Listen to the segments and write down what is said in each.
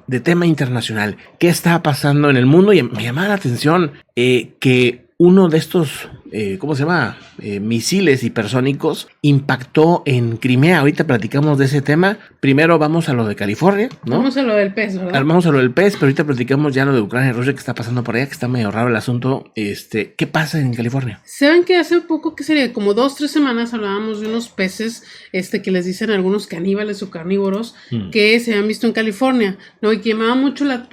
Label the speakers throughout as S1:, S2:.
S1: de tema internacional. ¿Qué está pasando en el mundo? Y me llama la atención que uno de estos, ¿cómo se llama? Misiles hipersónicos impactó en Crimea. Ahorita platicamos de ese tema. Primero vamos a lo de California, ¿no?
S2: Vamos a lo del pez, ¿verdad?
S1: Vamos a lo del pez, pero ahorita platicamos ya lo de Ucrania y Rusia que está pasando por allá, que está medio raro el asunto. ¿Qué pasa en California?
S2: Saben que hace poco, que sería como 2-3 semanas, hablábamos de unos peces, que les dicen algunos caníbales o carnívoros, que se han visto en California, ¿no? Y que llamaban mucho la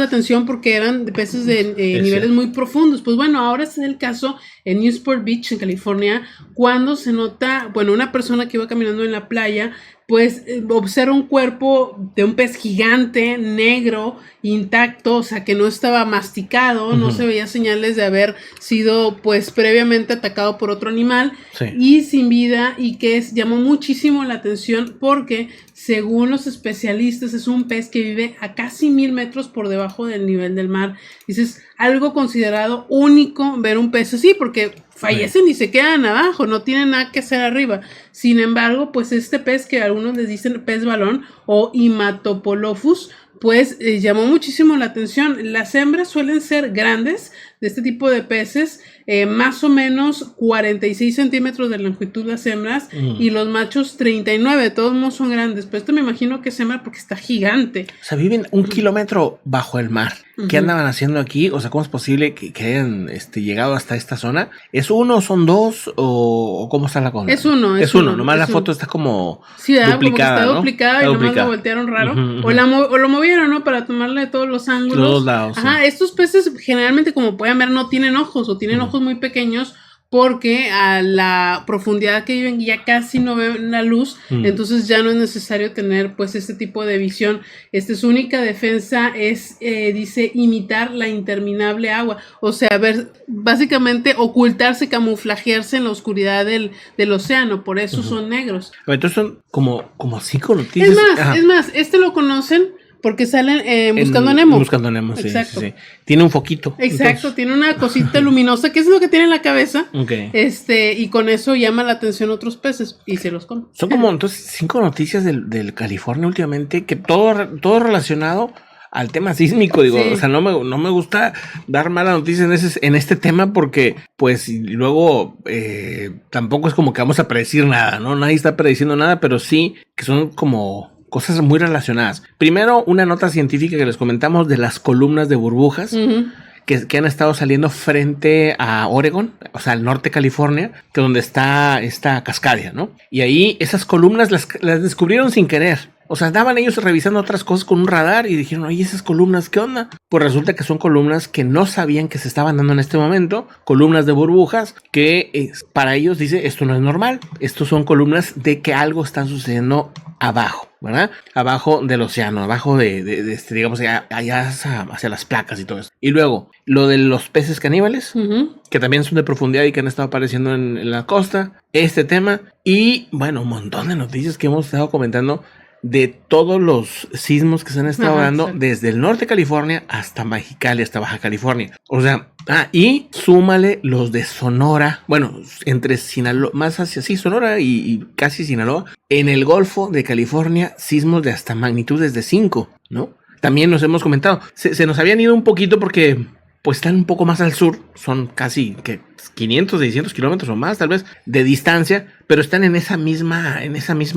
S2: atención porque eran peces de niveles muy profundos. Pues bueno, ahora es el caso en Newport Beach, en California, cuando se nota, una persona que iba caminando en la playa, pues observa un cuerpo de un pez gigante, negro, intacto, o sea que no estaba masticado, no se veía señales de haber sido pues previamente atacado por otro animal, y sin vida, y que llamó muchísimo la atención porque según los especialistas es un pez que vive a casi 1000 metros por debajo del nivel del mar. Dices, algo considerado único ver un pez así, porque fallecen y se quedan abajo, no tienen nada que hacer arriba. Sin embargo, pues este pez que algunos les dicen pez balón o Haematopolophus, pues llamó muchísimo la atención. Las hembras suelen ser grandes de este tipo de peces, más o menos 46 centímetros de longitud las hembras, y los machos 39, de todos modos son grandes, pero me imagino que es hembra porque está gigante.
S1: O sea, viven 1 kilómetro bajo el mar. ¿Qué andaban haciendo aquí? O sea, ¿cómo es posible que hayan llegado hasta esta zona? ¿Es uno, son dos o cómo está la cosa?
S2: Es uno.
S1: Nomás la foto está como
S2: duplicada,
S1: como que está
S2: duplicada, y nomás la voltearon raro. O lo movieron, ¿no? Para tomarle de todos los ángulos.
S1: Todos lados.
S2: Ajá, estos peces generalmente, como pueden ver, no tienen ojos o tienen ojos muy pequeños, porque a la profundidad que viven ya casi no ven la luz, entonces ya no es necesario tener pues este tipo de visión. Su única defensa es, dice, imitar la interminable agua, o sea, básicamente ocultarse, camuflajearse en la oscuridad del océano, por eso son negros.
S1: Entonces son como 5 noticias.
S2: Es más, lo conocen porque salen Buscando a Nemo.
S1: Buscando a Nemo, sí.
S2: Exacto.
S1: Sí. Tiene un foquito.
S2: Exacto,
S1: entonces
S2: tiene una cosita luminosa, que es lo que tiene en la cabeza.
S1: Okay.
S2: Y con eso llama la atención a otros peces y se los come.
S1: Son como entonces 5 noticias del California últimamente, que todo relacionado al tema sísmico, digo, o sea, no me gusta dar malas noticias en este tema porque, pues, luego tampoco es como que vamos a predecir nada, ¿no? Nadie está prediciendo nada, pero sí que son como cosas muy relacionadas. Primero, una nota científica que les comentamos de las columnas de burbujas que han estado saliendo frente a Oregon, o sea, al norte de California, que donde está esta cascada, ¿no? Y ahí esas columnas las descubrieron sin querer. O sea, andaban ellos revisando otras cosas con un radar y dijeron, oye, esas columnas, ¿qué onda? Pues resulta que son columnas que no sabían que se estaban dando en este momento, columnas de burbujas que para ellos dice, esto no es normal, estos son columnas de que algo está sucediendo abajo, ¿verdad? Abajo del océano, abajo de digamos, allá hacia las placas y todo eso. Y luego, lo de los peces caníbales, que también son de profundidad y que han estado apareciendo en la costa, este tema, y bueno, un montón de noticias que hemos estado comentando de todos los sismos que se han estado dando desde el norte de California hasta Mexicali, hasta Baja California. O sea, y súmale los de Sonora, bueno, entre Sinaloa, más hacia Sonora y casi Sinaloa, en el Golfo de California, sismos de hasta magnitudes de 5, ¿no? También nos hemos comentado, se nos habían ido un poquito porque pues están un poco más al sur, son casi 500, 600 kilómetros o más tal vez de distancia, pero están en esa misma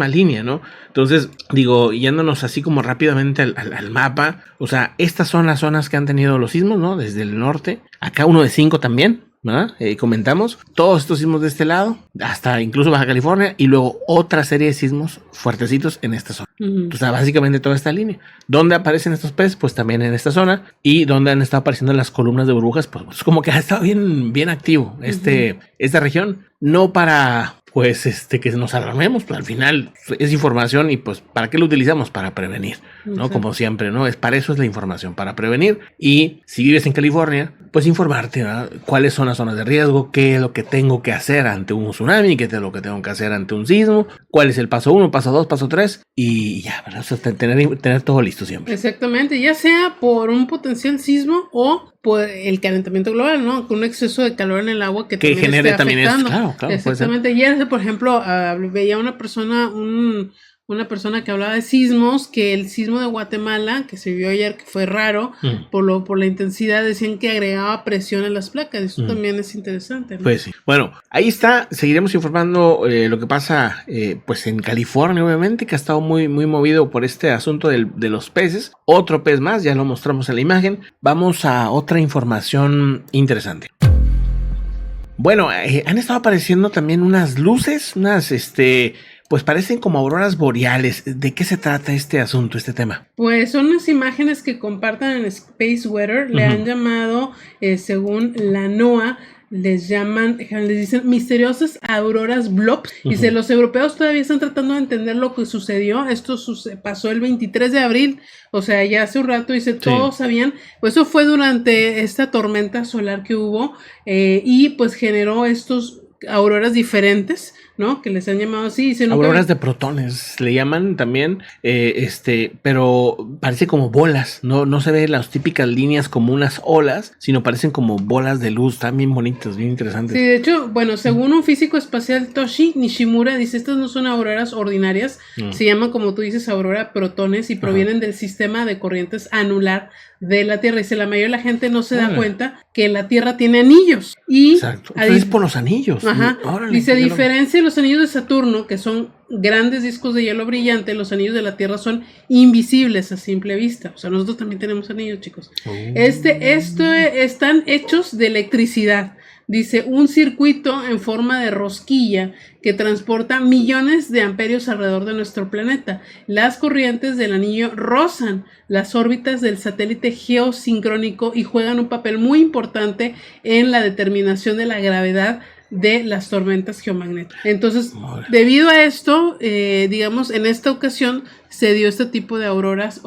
S1: línea, ¿no? Entonces, digo, yéndonos así como rápidamente al mapa, o sea, estas son las zonas que han tenido los sismos, ¿no? Desde el norte, acá uno de 5 también, ¿verdad? Comentamos todos estos sismos de este lado, hasta incluso Baja California, y luego otra serie de sismos fuertecitos en esta zona. O sea, básicamente toda esta línea. ¿Dónde aparecen estos peces? Pues también en esta zona. Y donde han estado apareciendo las columnas de burbujas, pues es como que ha estado bien activo esta región. No para, pues, que nos alarmemos, pues al final es información y pues, ¿para qué lo utilizamos? Para prevenir, ¿no? Como siempre, ¿no? Para eso es la información, para prevenir. Y si vives en California, pues informarte, ¿verdad? Cuáles son las zonas de riesgo, qué es lo que tengo que hacer ante un tsunami, qué es lo que tengo que hacer ante un sismo, cuál es el paso 1, paso 2, paso 3 y ya, ¿verdad? O sea, tener todo listo siempre.
S2: Exactamente, ya sea por un potencial sismo o por el calentamiento global, ¿no? Con un exceso de calor en el agua que también
S1: genere
S2: esté
S1: también
S2: afectando.
S1: Claro.
S2: Exactamente. Ayer, por ejemplo, veía una persona, una persona que hablaba de sismos, que el sismo de Guatemala, que se vio ayer, que fue raro, por la intensidad, decían que agregaba presión en las placas. Eso también es interesante, ¿no?
S1: Pues sí. Bueno, ahí está. Seguiremos informando lo que pasa pues en California, obviamente, que ha estado muy, muy movido por este asunto de los peces. Otro pez más, ya lo mostramos en la imagen. Vamos a otra información interesante. Bueno, han estado apareciendo también unas luces, pues parecen como auroras boreales. ¿De qué se trata este asunto, este tema?
S2: Pues son unas imágenes que compartan en Space Weather. Le han llamado, según la NOAA, les dicen misteriosas auroras blobs. Dice, los europeos todavía están tratando de entender lo que sucedió. Esto pasó el 23 de abril, o sea, ya hace un rato. Dice, todos sabían, pues eso fue durante esta tormenta solar que hubo, y pues generó estos auroras diferentes, ¿no? Que les han llamado así. Dicen,
S1: auroras de protones, le llaman también, pero parece como bolas, no se ve las típicas líneas como unas olas, sino parecen como bolas de luz, están bien bonitas, bien interesantes.
S2: Sí, de hecho, bueno, según un físico espacial, Toshi Nishimura, dice, estas no son auroras ordinarias, se llaman, como tú dices, aurora protones, y provienen del sistema de corrientes anular de la Tierra. Dice, la mayoría de la gente no se da cuenta que la Tierra tiene anillos. Y
S1: exacto, es por los anillos.
S2: Ajá. Dice, a diferencia de los anillos de Saturno, que son grandes discos de hielo brillante, los anillos de la Tierra son invisibles a simple vista. O sea, nosotros también tenemos anillos, chicos. Están hechos de electricidad. Dice, un circuito en forma de rosquilla que transporta millones de amperios alrededor de nuestro planeta. Las corrientes del anillo rozan las órbitas del satélite geosincrónico y juegan un papel muy importante en la determinación de la gravedad de las tormentas geomagnéticas. Entonces, debido a esto, digamos, en esta ocasión se dio este tipo de auroras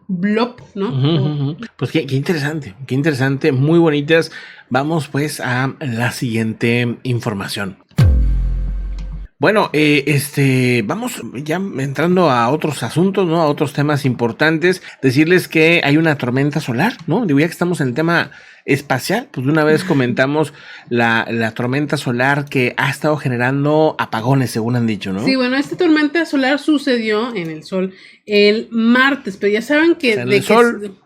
S2: blob, ¿no?
S1: Pues qué interesante, muy bonitas. Vamos pues a la siguiente información. Bueno, vamos ya entrando a otros asuntos, ¿no? A otros temas importantes. Decirles que hay una tormenta solar, ¿no? Digo, ya que estamos en el tema espacial, pues de una vez comentamos la tormenta solar que ha estado generando apagones, según han dicho, ¿no?
S2: Sí, bueno, esta tormenta solar sucedió en el Sol el martes, pero ya saben que...
S1: O sea, el Sol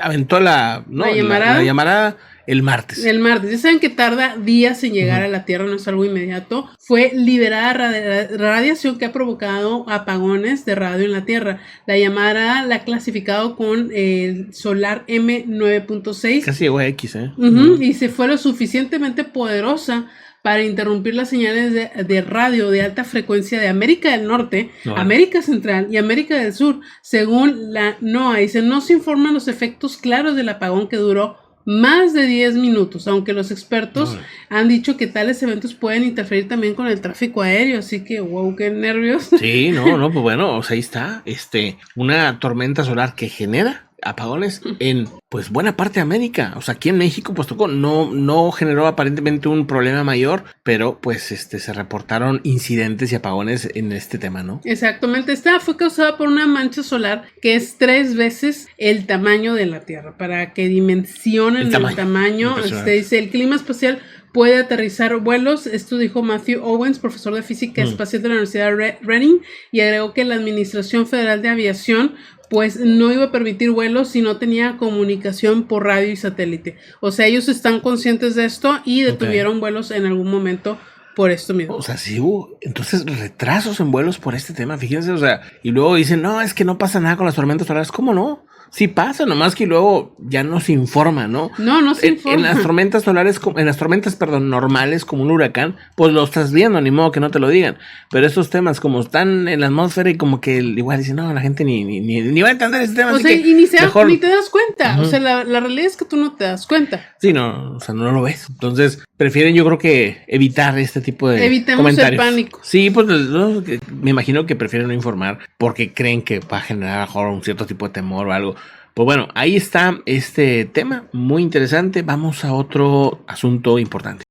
S1: aventó la llamarada el martes.
S2: Ya saben que tarda días en llegar a la Tierra, no es algo inmediato. Fue liberada radiación que ha provocado apagones de radio en la Tierra. La llamarada la ha clasificado con el solar M9.6.
S1: Casi llegó a X,
S2: Y se fue lo suficientemente poderosa para interrumpir las señales de radio de alta frecuencia de América del Norte, América Central y América del Sur. Según la NOAA, dice, no se informan los efectos claros del apagón, que duró más de 10 minutos, aunque los expertos han dicho que tales eventos pueden interferir también con el tráfico aéreo, así que wow, qué nervios.
S1: Sí, no, pues bueno, o sea, ahí está, una tormenta solar que genera apagones en pues buena parte de América. O sea, aquí en México pues no generó aparentemente un problema mayor, pero pues se reportaron incidentes y apagones en este tema, ¿no?
S2: Exactamente, esta fue causada por una mancha solar que es 3 veces el tamaño de la Tierra, para que dimensionen el tamaño. Dice, el clima espacial puede aterrizar vuelos. Esto dijo Matthew Owens, profesor de física espacial de la Universidad de Reading, y agregó que la Administración Federal de Aviación pues no iba a permitir vuelos si no tenía comunicación por radio y satélite. O sea, ellos están conscientes de esto y detuvieron vuelos en algún momento por esto mismo.
S1: O sea, sí hubo entonces retrasos en vuelos por este tema, fíjense, o sea, y luego dicen, no, es que no pasa nada con las tormentas solares. ¿Cómo no? Sí pasa, nomás que luego ya no se informa, ¿no?
S2: No se informa.
S1: En las tormentas solares, normales, como un huracán, pues lo estás viendo, ni modo que no te lo digan. Pero estos temas, como están en la atmósfera y como que igual dicen, no, la gente ni va a entender ese tema.
S2: O sea, y ni te das cuenta. O sea, la realidad es que tú no te das cuenta.
S1: Sí, no, o sea, no lo ves. Entonces, prefieren, yo creo que evitar este tipo de comentarios.
S2: El pánico.
S1: Sí, pues me imagino que prefieren no informar porque creen que va a generar a lo mejor un cierto tipo de temor o algo. Pues bueno, ahí está este tema muy interesante. Vamos a otro asunto importante.